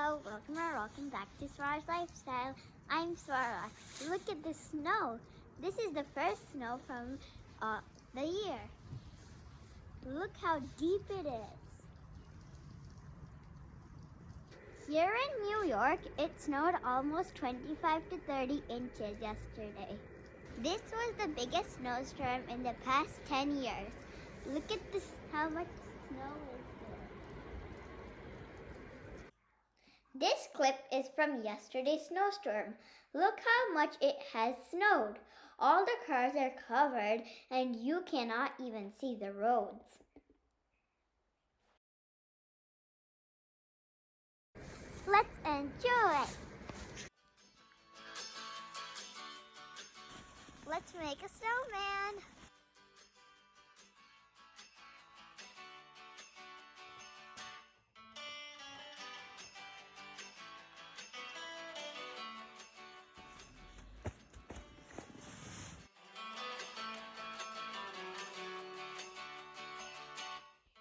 Hello, welcome back to Swara's Lifestyle. I'm Swara. Look at the snow. This is the first snow from the year. Look how deep it is. Here in New York, it snowed almost 25 to 30 inches yesterday. This was the biggest snowstorm in the past 10 years. Look at this, how much snow is there. This clip is from yesterday's snowstorm. Look how much it has snowed. All the cars are covered and you cannot even see the roads. Let's enjoy! Let's make a snowman!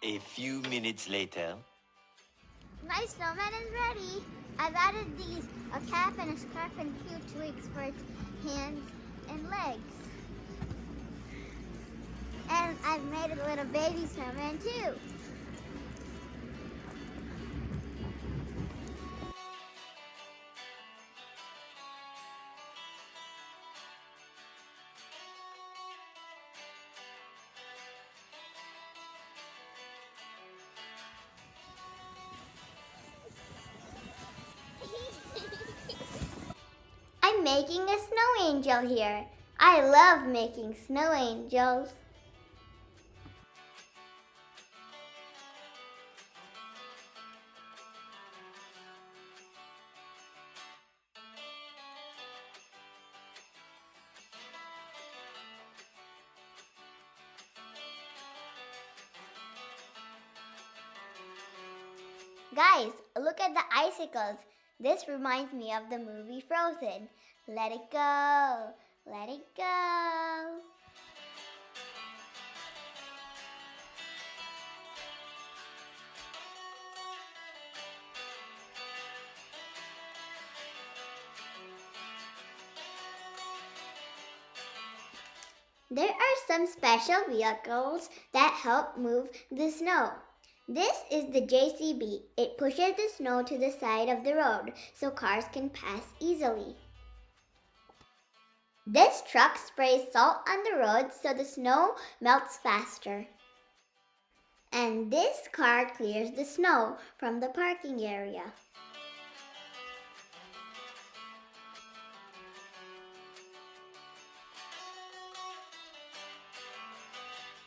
A few minutes later. My snowman is ready. I've added a cap and a scarf and few twigs for its hands and legs. And I've made a little baby snowman too. I'm making a snow angel here. I love making snow angels. Guys, look at the icicles. This reminds me of the movie Frozen. Let it go, let it go. There are some special vehicles that help move the snow. This is the JCB. It pushes the snow to the side of the road so cars can pass easily. This truck sprays salt on the road so the snow melts faster. And this car clears the snow from the parking area.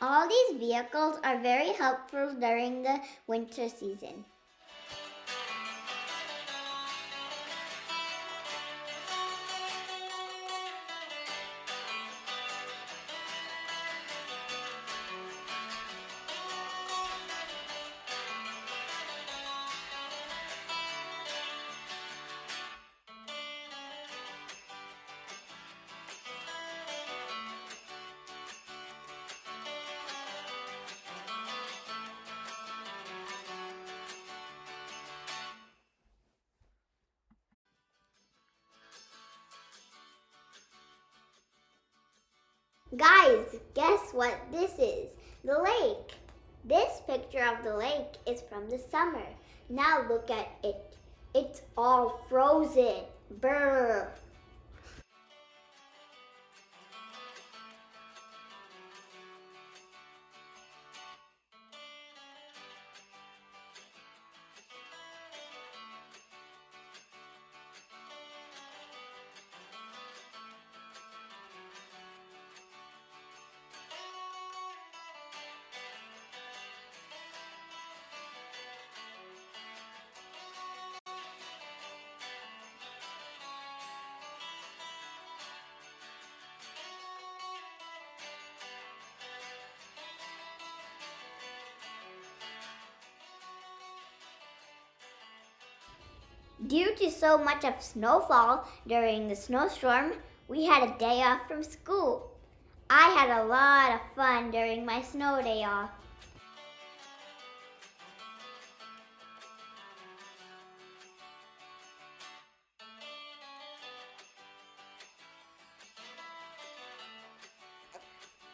All these vehicles are very helpful during the winter season. Guys, guess what this is? The lake. This picture of the lake is from the summer. Now look at it. It's all frozen. Brr. Due to so much of snowfall during the snowstorm, we had a day off from school. I had a lot of fun during my snow day off.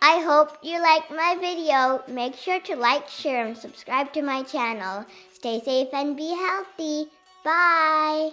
I hope you liked my video. Make sure to like, share, and subscribe to my channel. Stay safe and be healthy. Bye!